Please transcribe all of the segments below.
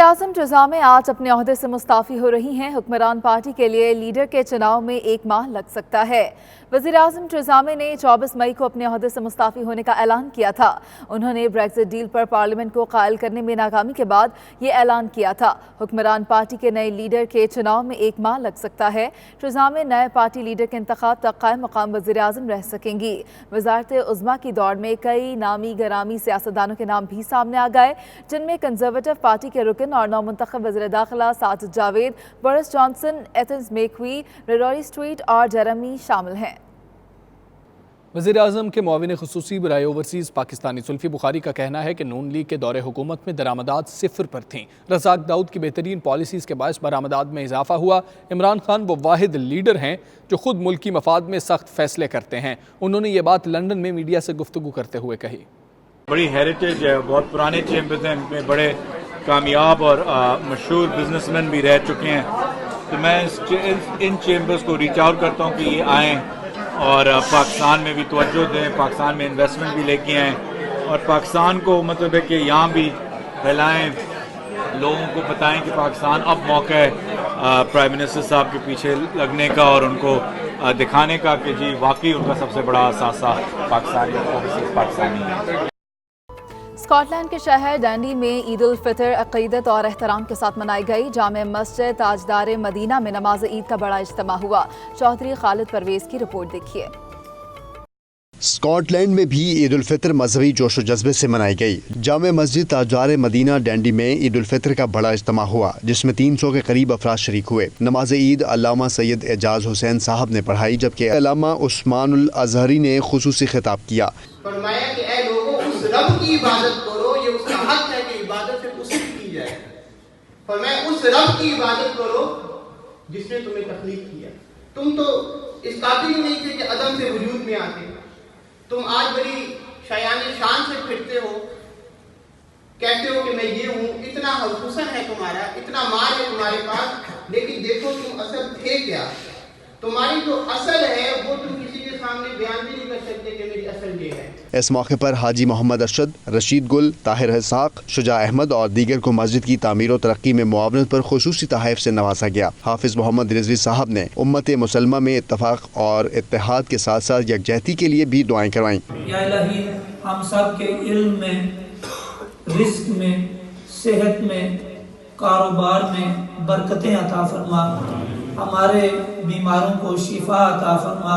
वज़ीर-ए-आज़म रज़ा में आज अपने ओहदे से मुस्ताफ़ी हो रही हैं। हुक्मरान पार्टी के लिए लीडर के चुनाव में 1 माह लग सकता है। वज़ीर-ए-आज़म रज़ा ने 24 मई को अपने ओहदे से मुस्ताफ़ी होने का ऐलान किया था। उन्होंने ब्रेक्जिट डील पर पार्लियामेंट को कायल करने में नाकामी के बाद ये ऐलान किया था। हुक्मरान पार्टी के नए लीडर के चुनाव में 1 माह लग सकता है। रज़ा में नए पार्टी लीडर के इंतखाब तक कायम मकाम वज़ीर-ए-आज़म रह सकेंगी। वज़ारत-ए-उज़्मा की दौड़ में कई नामी गरामी सियासतदानों के नाम भी सामने आ गए, जिनमें कंजर्वेटिव पार्टी के रुकन और नौमुंतखब वज़ीर दाखिला साजिद जावेद, बोरिस जॉनसन, एथेंस मेकवी, रोरी स्ट्रीट और जेरेमी शामिल हैं। वज़ीर-ए-आज़म के मुआविन ख़ुसूसी बराए ओवरसीज़ पाकिस्तानी जुल्फ़ी बुखारी का कहना है कि नून लीग के दौरे हुकूमत में दरामदात 0 पर थीं। रज़ाक दाऊद की बेहतरीन पॉलिसीज़ के बायस बरामदात में इजाफा हुआ। इमरान खान वो वाहिद लीडर हैं जो खुद मुल्की मफाद में सख्त फैसले करते हैं। उन्होंने ये बात लंदन में मीडिया से गुफ्तगू करते हुए कही। बड़ी हेरिटेज है, बहुत पुराने चैम्बर्स हैं, इनमें बड़े कामयाब और मशहूर बिजनेसमैन भी रह चुके हैं। तो मैं इन चैम्बर्स को रीच आउट करता हूँ कि ये आएँ और पाकिस्तान में भी तवज्जो दें, पाकिस्तान में इन्वेस्टमेंट भी लेके आएँ और पाकिस्तान को मतलब है कि यहाँ भी फैलाएँ, लोगों को बताएं कि पाकिस्तान अब मौका है प्राइम मिनिस्टर साहब के पीछे लगने का और उनको दिखाने का कि जी वाकई उनका सबसे बड़ा असासा पाकिस्तानी है। स्कॉटलैंड के शहर डंडी में ईद उल फितर अक़ीदत और एहतराम के साथ मनाई गई। जामे मस्जिद ताजदार मदीना में नमाज ईद का बड़ा इज्तिमा हुआ। चौधरी खालिद परवेज की रिपोर्ट देखिए। स्कॉटलैंड में भी ईद उल फितर मजहबी जोश व जज्बे से मनाई गई। जामे मस्जिद ताजदार मदीना डंडी में ईद उल फितर का बड़ा इज्तिमा हुआ, जिसमें 300 के करीब अफराद शरीक हुए। नमाज ईद अल्लामा सैयद एजाज हुसैन साहब ने पढ़ाई, जबकि अल्लामा उस्मानुल अजहरी ने खुसूसी खिताब किया। फरमाया कि ऐ लोगों, उस रब की इबादत करो, ये उसका हक है कि इबादत सिर्फ उसी की जाए। फरमाया उस रब की इबादत करो जिसने तुम्हें तख्लीक किया। तुम तो इस काबिल ही नहीं थे कि अदम से वजूद में आते। तुम आज बड़ी शायान शान से फिरते हो, कहते हो कि मैं ये हूँ, इतना हुस्न है तुम्हारा, इतना माल है तुम्हारे पास, लेकिन देखो तुम असल थे क्या। तुम्हारी जो असल है वो तुम किसी के सामने बयान भी नहीं कर सकते कि मेरी असल ये है। इस मौके पर हाजी मोहम्मद अरशद, रशीद गुल, ताहिर इसाक, शुजा अहमद और दीगर को मस्जिद की तामीर और तरक्की में मुआवनत पर खुसूसी तोहफ़ से नवाजा गया। हाफिज मोहम्मद रिजवी साहब ने उम्मत मुसलमा में इत्तफाक और इत्तेहाद के साथ साथ यकजहती के लिए भी दुआएं करवाईं। या इलाही, हम सब के इल्म में, रिज़्क में, सेहत में, कारोबार में बरकतें अता फरमा, हमारे बीमारों को शिफा अता फरमा।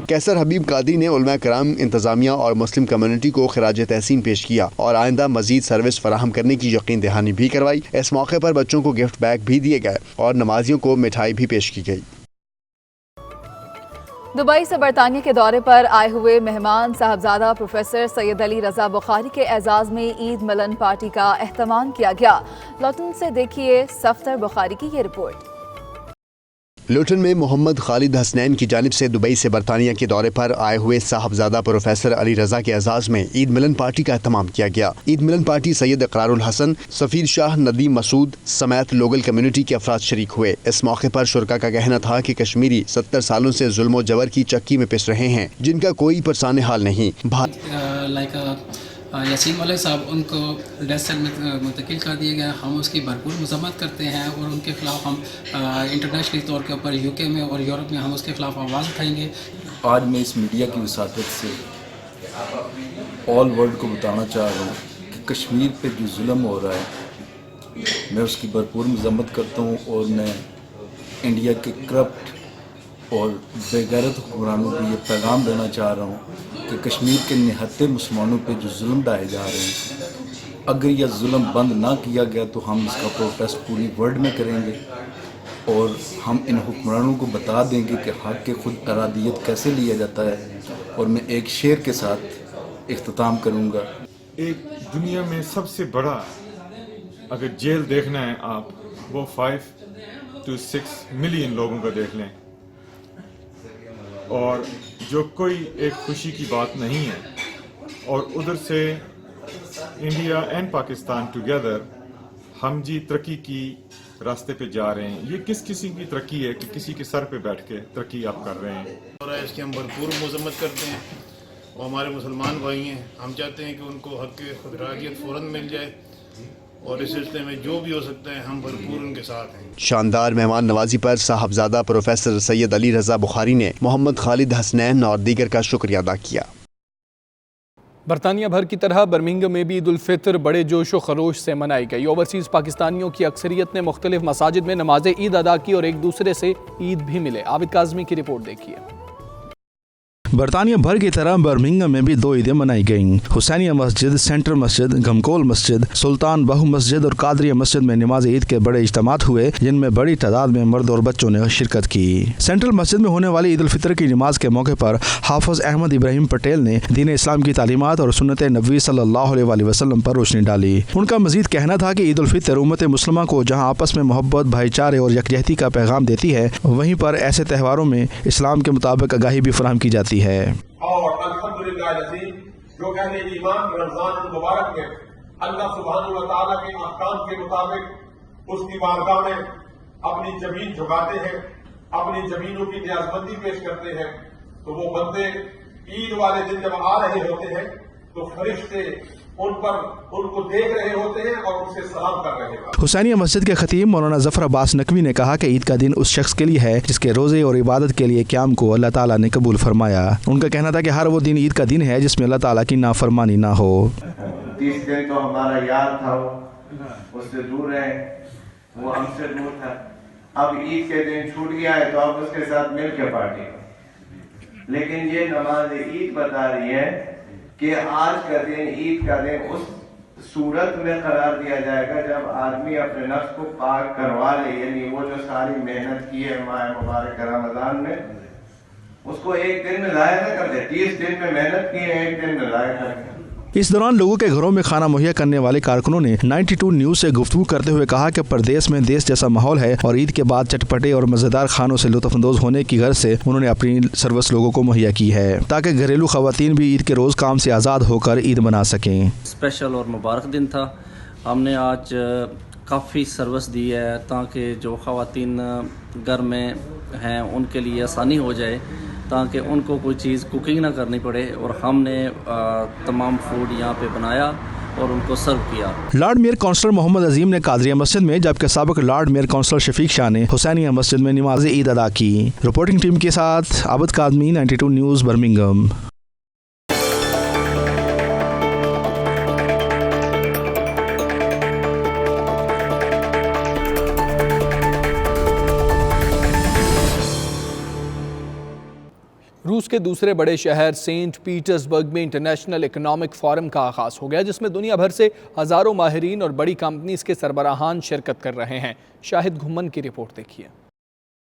कैसर हबीब कादरी ने उलमा कराम, इंतजामिया और मुस्लिम कम्युनिटी को खिराज तहसीन पेश किया और आइंदा मजीद सर्विस फराहम करने की यकीन दहानी भी करवाई। इस मौके पर बच्चों को गिफ्ट बैग भी दिए गए और नमाजियों को मिठाई भी पेश की गई। दुबई से बरतानिया के दौरे पर आए हुए मेहमान साहबजादा प्रोफेसर सैयद अली रज़ा बुखारी के एजाज़ में ईद मिलन पार्टी का एहतमाम किया गया। लुटन से देखिए सफ्तर बुखारी की ये रिपोर्ट। लुटन में मोहम्मद खालिद हसनैन की जानिब से दुबई से बरतानिया के दौरे पर आए हुए साहबजादा प्रोफेसर अली रज़ा के एजाज़ में ईद मिलन पार्टी का एहतमाम किया गया। ईद मिलन पार्टी सैयद इकरारुल हसन, सफ़ीर शाह, नदीम मसूद समेत लोकल कम्युनिटी के अफराद शरीक हुए। इस मौके पर शुरका का कहना था कि कश्मीरी 70 सालों से जुल्म जबर की चक्की में पिस रहे हैं, जिनका कोई परेशान हाल नहीं। यासीन मलिक साहब, उनको डेथ सेल में मुंतकिल कर दिए गए। हम उसकी भरपूर मजम्मत करते हैं और उनके ख़िलाफ़ हम इंटरनेशनल तौर के ऊपर UK में और यूरोप में हम उसके ख़िलाफ़ आवाज़ उठाएंगे। आज मैं इस मीडिया की वसातत से ऑल वर्ल्ड को बताना चाह रहा हूँ कि कश्मीर पे जो जुल्म हो रहा है, मैं उसकी भरपूर मजम्मत करता हूँ और मैं इंडिया के करप्ट और बेगैरत हुक्मरानों को ये पैगाम देना चाह रहा हूँ कि कश्मीर के निहत्ते मुसलमानों पे जो जुल्म ढाए जा रहे हैं, अगर यह जुल्म बंद ना किया गया तो हम इसका प्रोटेस्ट पूरी वर्ल्ड में करेंगे और हम इन हुक्मरानों को बता देंगे कि हक़ के खुद अरादियत कैसे लिया जाता है। और मैं एक शेर के साथ इख्तिताम करूँगा। एक दुनिया में सबसे बड़ा अगर जेल देखना है आप, वो 5 to 6 मिलियन लोगों का देख लें, और जो कोई एक खुशी की बात नहीं है। और उधर से इंडिया एंड पाकिस्तान टुगेदर हम जी तरक्की की रास्ते पे जा रहे हैं। ये किस किसी की तरक्की है कि किसी के सर पे बैठ के तरक्की आप कर रहे हैं। और इसकी हम भरपूर मजम्मत करते हैं। वो हमारे मुसलमान भाई हैं, हम चाहते हैं कि उनको हक़ खुदराजियत फ़ौरन मिल जाए और इस सिलसिले में जो भी हो सकता है हम भरपूर उनके साथ हैं। शानदार मेहमान नवाजी पर साहबजादा प्रोफेसर सैयद अली रजा बुखारी ने मोहम्मद खालिद हसनैन और दीगर का शुक्रिया अदा किया। बरतानिया भर की तरह बर्मिंघम में भी ईद उल फितर बड़े जोश व खरोश से मनाई गई। ओवरसीज़ पाकिस्तानियों की अक्सरियत ने मुख्तलिफ मसाजिद में नमाज ईद अदा की और एक दूसरे से ईद भी मिले। आबिद काज़मी की रिपोर्ट देखिए। बरतानिया भर की तरह बर्मिंघम में भी 2 ईदें मनाई गईं। हुसैनिया मस्जिद, सेंट्रल मस्जिद, गमकोल मस्जिद, सुल्तान बहू मस्जिद और कादरिया मस्जिद में नमाज ईद के बड़े इज्तिमात हुए, जिनमें बड़ी तादाद में मर्द और बच्चों ने शिरकत की। सेंट्रल मस्जिद में होने वाली ईद उल फितर की नमाज के मौके पर हाफिज अहमद इब्राहिम पटेल ने दीन इस्लाम की तालीमात और सुन्नत नबी सल्लल्लाहु अलैहि वसल्लम पर रोशनी डाली। उनका मजीद कहना था कि ईद उल फितर उम्मत मुस्लिमा को जहाँ आपस में मोहब्बत, भाईचारे और यकजहती का पैगाम देती है, वहीं पर ऐसे त्योहारों में इस्लाम के मुताबिक आगाही भी फराहम की जाती है। और अल्हम्दुलिल्लाह अज़ीम जो कहने ईमान रमजान मुबारक में अल्लाह सुब्हानहू व तआला के अहकाम के मुताबिक उसकी बारगाह में अपनी जमीन झुकाते हैं, अपनी जमीनों की नियाज़मंदी पेश करते हैं, तो वो बंदे ईद वाले दिन जब आ रहे होते हैं तो फरिश्ते उनको देख रहे होते हैं और उनसे सलाम कर रहे हैं। हुसैनिया मस्जिद के खतीब मौलाना जफर अब्बास नकवी ने कहा कि ईद का दिन उस शख्स के लिए है जिसके रोजे और इबादत के लिए क़याम को अल्लाह ताला ने कबूल फरमाया। उनका कहना था कि हर वो दिन ईद का दिन है जिसमें अल्लाह ताला की नाफरमानी ना हो। 30 दिन तो हमारा यार था, उससे दूर है, वो हमसे दूर था। अब ईद के दिन छूट गया है तो अब उसके साथ मिल के पार्टी। लेकिन ये नमाज ईद बता रही है कि आज का दिन, ईद का दिन उस सूरत में करार दिया जाएगा जब आदमी अपने नफ्स को पाक करवा ले, यानी वो जो सारी मेहनत की है माह मुबारक रमजान में, उसको एक दिन में ज़ाया न कर दे। 30 दिन में मेहनत की है, एक दिन में ज़ाया कर दे। इस दौरान लोगों के घरों में खाना मुहैया करने वाले कारकुनों ने 92 न्यूज़ से गुफ्तगू करते हुए कहा कि प्रदेश में देश जैसा माहौल है और ईद के बाद चटपटे और मज़ेदार खानों से लुत्फ़अंदोज़ होने की गर्ज से उन्होंने अपनी सर्विस लोगों को मुहैया की है ताकि घरेलू ख़वातीन भी ईद के रोज़ काम से आज़ाद होकर ईद मना सकें। स्पेशल और मुबारक दिन था। हमने आज काफ़ी सर्विस दी है ताकि जो ख़वातीन घर में हैं उनके लिए आसानी हो जाए, ताकि उनको कोई चीज़ कुकिंग ना करनी पड़े, और हमने तमाम फूड यहाँ पे बनाया और उनको सर्व किया। Lord mayor councillor Mohammad Azeem ने कादरिया मस्जिद में, जबकि साबिक lord mayor councillor Shafiq Shah ने हुसैनिया मस्जिद में नमाज ईद अदा की। रिपोर्टिंग टीम के साथ आबिद काज़मी, 92 न्यूज़, बर्मिंघम। रूस के दूसरे बड़े शहर सेंट पीटर्सबर्ग में इंटरनेशनल इकोनॉमिक फोरम का आगाज़ हो गया, जिसमें दुनिया भर से हज़ारों माहिरीन और बड़ी कंपनीज के सरबराहान शिरकत कर रहे हैं। शाहिद घुम्मन की रिपोर्ट देखिए।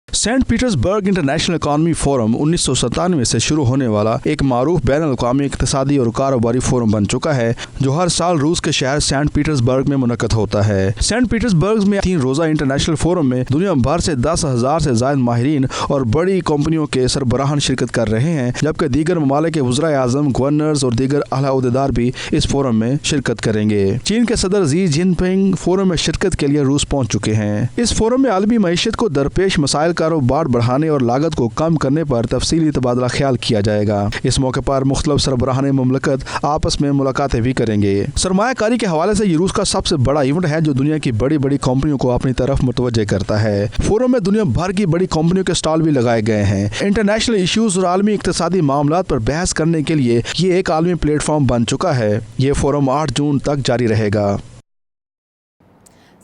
Saint Petersburg international economy forum 1997 से शुरू होने वाला एक मारूफ बैनुल-अक़वामी इक़्तिसादी और कारोबारी फोरम बन चुका है, जो हर साल रूस के शहर सेंट पीटर्सबर्ग में मुनक़्क़द होता है। सेंट पीटर्सबर्ग में 3 रोज़ा इंटरनेशनल फोरम में दुनिया भर से 10,000 से ज़ायद माहिरीन और बड़ी कंपनियों के सरबराहान शिरकत कर रहे हैं, जबकि दीगर ममालिक के वज़राए आज़म, गवर्नर्स और दीगर आला ओहदेदार भी इस फोरम में शिरकत करेंगे। चीन के सदर शी जिनपिंग फोरम में शिरकत के लिए रूस पहुँच चुके हैं। इस फोरम में आलमी मईशत को दरपेश मसाइल, कारोबार बढ़ाने और लागत को कम करने पर तफसीली तबादला ख्याल किया जाएगा। इस मौके पर मुख्तलिफ सरबराहान मुमलकत आपस में मुलाकातें भी करेंगे। सरमायाकारी के हवाले से ये रूस का सबसे बड़ा इवेंट है जो दुनिया की बड़ी बड़ी कंपनियों को अपनी तरफ मुतवज्जे करता है। फोरम में दुनिया भर की बड़ी कंपनियों के स्टॉल भी लगाए गए हैं। इंटरनेशनल इश्यूज और आलमी इक्तिसादी मामलात पर बहस करने के लिए ये एक आलमी प्लेटफॉर्म बन चुका है। ये फोरम 8 जून तक जारी रहेगा।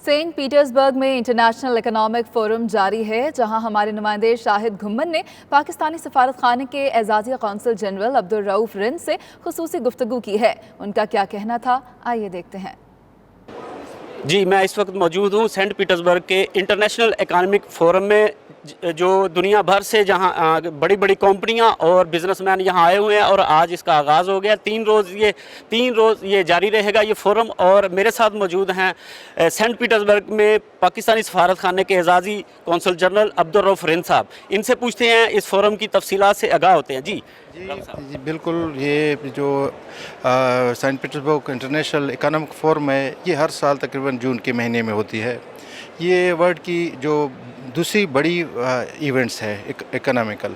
सेंट पीटर्सबर्ग में इंटरनेशनल इकोनॉमिक फोरम जारी है, जहां हमारे नुमाइंदे शाहिद घुम्मन ने पाकिस्तानी सफारत खाने के एजाज़ी कौंसल जनरल अब्दुल रऊफ रिंद से खुसूसी गुफ्तगू की है। उनका क्या कहना था, आइए देखते हैं। जी, मैं इस वक्त मौजूद हूँ सेंट पीटर्सबर्ग के इंटरनेशनल इकोनॉमिक फोरम में, जो दुनिया भर से जहाँ बड़ी बड़ी कंपनियाँ और बिजनेसमैन यहाँ आए हुए हैं, और आज इसका आगाज़ हो गया। 3 रोज़ ये जारी रहेगा ये फोरम। और मेरे साथ मौजूद हैं सेंट पीटर्सबर्ग में पाकिस्तानी सफारत खाने के एजाज़ी कौंसल जनरल अब्दुल रऊफ रिंद साहब। इनसे पूछते हैं, इस फोरम की तफसीलात से आगाह होते हैं। जी बिल्कुल, ये जो Saint Petersburg international economic forum है, ये हर साल तकरीबन जून के महीने में होती है। ये वर्ल्ड की जो दूसरी बड़ी इवेंट्स है इकोनॉमिकल।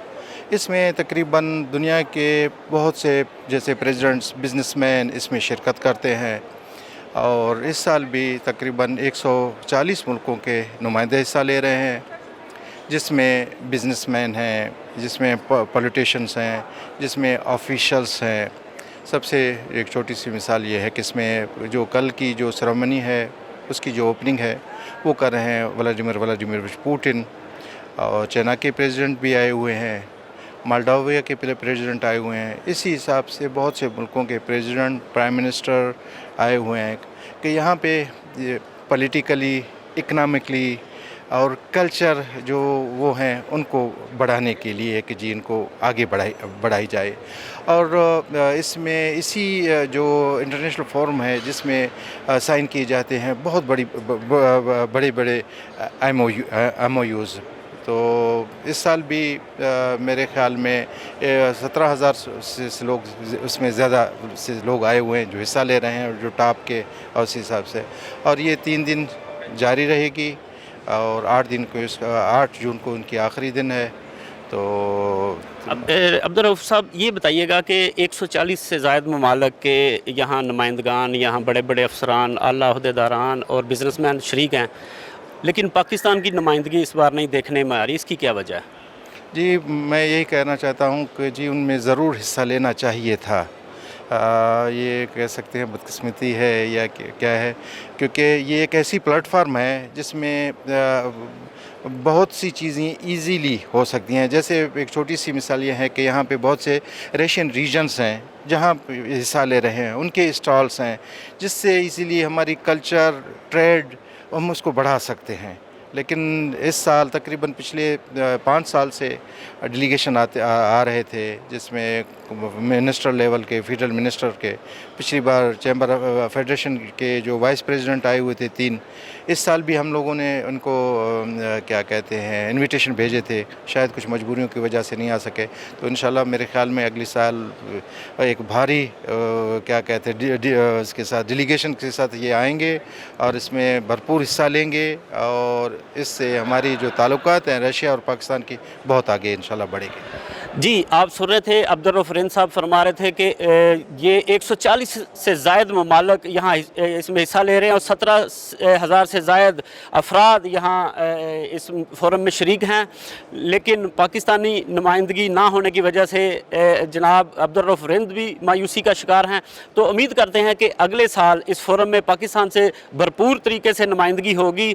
इसमें तकरीबन दुनिया के बहुत से जैसे प्रेसिडेंट्स, बिजनेसमैन इसमें शिरकत करते हैं। और इस साल भी तकरीबन 140 मुल्कों के नुमाइंदे हिस्सा ले रहे हैं, जिसमें बिजनेसमैन हैं, जिसमें पॉलिटिशियंस हैं, जिसमें ऑफिशियल्स हैं। सबसे एक छोटी सी मिसाल ये है कि इसमें जो कल की जो सेरेमनी है उसकी जो ओपनिंग है वो कर रहे हैं व्लादिमीर पुतिन, और चाइना के प्रेसिडेंट भी आए हुए हैं, मालदोविया के प्रेसिडेंट आए हुए हैं। इसी हिसाब से बहुत से मुल्कों के प्रेसिडेंट, प्राइम मिनिस्टर आए हुए हैं कि यहाँ पे पॉलिटिकली, इकनॉमिकली और कल्चर जो वो हैं उनको बढ़ाने के लिए कि जी इनको आगे बढ़ाई जाए। और इसमें इसी जो इंटरनेशनल फोरम है जिसमें साइन किए जाते हैं बहुत बड़े MOUs, तो इस साल भी मेरे ख़्याल में 17,000 से लोग उसमें ज़्यादा से लोग आए हुए हैं जो हिस्सा ले रहे हैं, जो टॉप के और उस हिसाब से। और ये 3 दिन जारी रहेगी और 8 जून को उनकी आखिरी दिन है। तो अब्दुर्रऊफ साहब ये बताइएगा कि 140 से ज़ायद ममालिक के यहाँ नुमाइंदगान, यहाँ बड़े बड़े अफसरान, आला अहदेदारान और बिजनेसमैन शरीक हैं, लेकिन पाकिस्तान की नुमाइंदगी इस बार नहीं देखने में आ रही, इसकी क्या वजह है? जी मैं यही कहना चाहता हूँ कि जी उनमें ज़रूर हिस्सा लेना चाहिए था। ये कह सकते हैं बदकिस्मती है या क्या है, क्योंकि ये एक ऐसी प्लेटफार्म है जिसमें बहुत सी चीज़ें इजीली हो सकती हैं। जैसे एक छोटी सी मिसाल ये है कि यहाँ पे बहुत से रशियन रीजन्स हैं जहाँ हिस्सा ले रहे हैं, उनके स्टॉल्स हैं, जिससे इसीलिए हमारी कल्चर, ट्रेड हम उसको बढ़ा सकते हैं। लेकिन इस साल तकरीबन पिछले 5 साल से डेलीगेशन आ रहे थे, जिसमें मिनिस्टर लेवल के, फेडरल मिनिस्टर के, पिछली बार चैम्बर फेडरेशन के जो वाइस प्रेसिडेंट आए हुए थे 3, इस साल भी हम लोगों ने उनको क्या कहते हैं इनविटेशन भेजे थे, शायद कुछ मजबूरियों की वजह से नहीं आ सके। तो इंशाल्लाह मेरे ख़्याल में अगले साल एक भारी क्या कहते हैं इसके साथ डेलीगेशन के साथ ये आएंगे और इसमें भरपूर हिस्सा लेंगे, और इससे हमारी जो ताल्लुकात हैं रशिया और पाकिस्तान की बहुत आगे इंशाल्लाह बढ़ेगी। जी, आप सुन रहे थे अब्दुर्रऊफ रिंद साहब फरमा रहे थे कि ये 140 से ज़ायद ममालिक यहाँ इसमें हिस्सा ले रहे हैं और 17,000 से ज़ायद अफराद यहाँ इस फोरम में शरीक हैं, लेकिन पाकिस्तानी नुमाइंदगी ना होने की वजह से जनाब अब्दुर्रऊफ रिंद भी मायूसी का शिकार हैं। तो उम्मीद करते हैं कि अगले साल इस फोरम में पाकिस्तान से भरपूर तरीके से नुमाइंदगी होगी।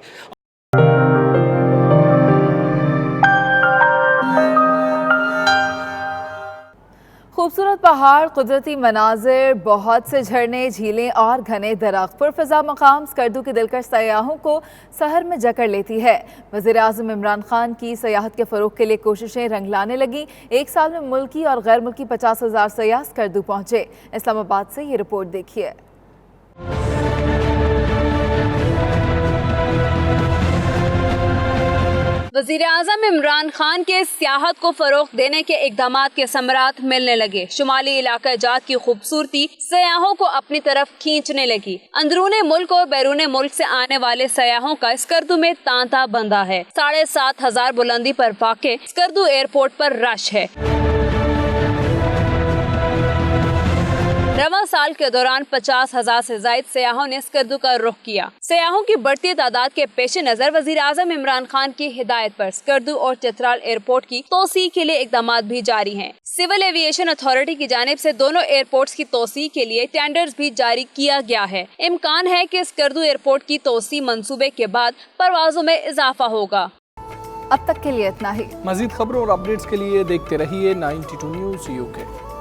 खूबसूरत पहाड़, कुदरती मनाजिर, बहुत से झरने, झीलें और घने दरख्त, पुरफ़िज़ा मकाम स्कर्दू के दिलकश सयाहों को शहर में जकड़ लेती है। वज़ीर-ए-आज़म इमरान खान की सयाहत के फ़रोग़ के लिए कोशिशें रंग लाने लगी। एक साल में मुल्की और गैर मुल्की 50,000 सयाह स्कर्दू पहुँचे। इस्लामाबाद से ये रिपोर्ट देखिए। वज़ीर-ए-आज़म इमरान खान के सियाहत को फरोग देने के इक़दामात के समरात मिलने लगे। शुमाली इलाका जात की खूबसूरती सयाहों को अपनी तरफ खींचने लगी। अंदरूनी मुल्क और बैरूनी मुल्क से आने वाले सयाहों का स्कर्दू में तांता बंधा है। 7,500 बुलंदी पर वाक़े स्कर्दू एयरपोर्ट पर रश है। रवां साल के दौरान 50,000 से ज़ायद सयाहों ने स्कर्दू का रुख किया। सयाहों की बढ़ती तादाद के पेश नज़र वज़ीर-ए-आज़म इमरान खान की हिदायत पर स्कर्दू और चित्राल एयरपोर्ट की तोसी के लिए इक़दामात भी जारी हैं। सिविल एविएशन अथॉरिटी की जानिब से दोनों एयरपोर्ट्स की तोसी के लिए टेंडर्स भी जारी किया गया है। इम्कान है कि स्कर्दू एयरपोर्ट की तोसी मंसूबे के बाद परवाजों में इजाफा होगा। अब तक के लिए इतना ही। मज़ीद खबरों और अपडेट्स के लिए देखते रहिए 92 न्यूज़ UK।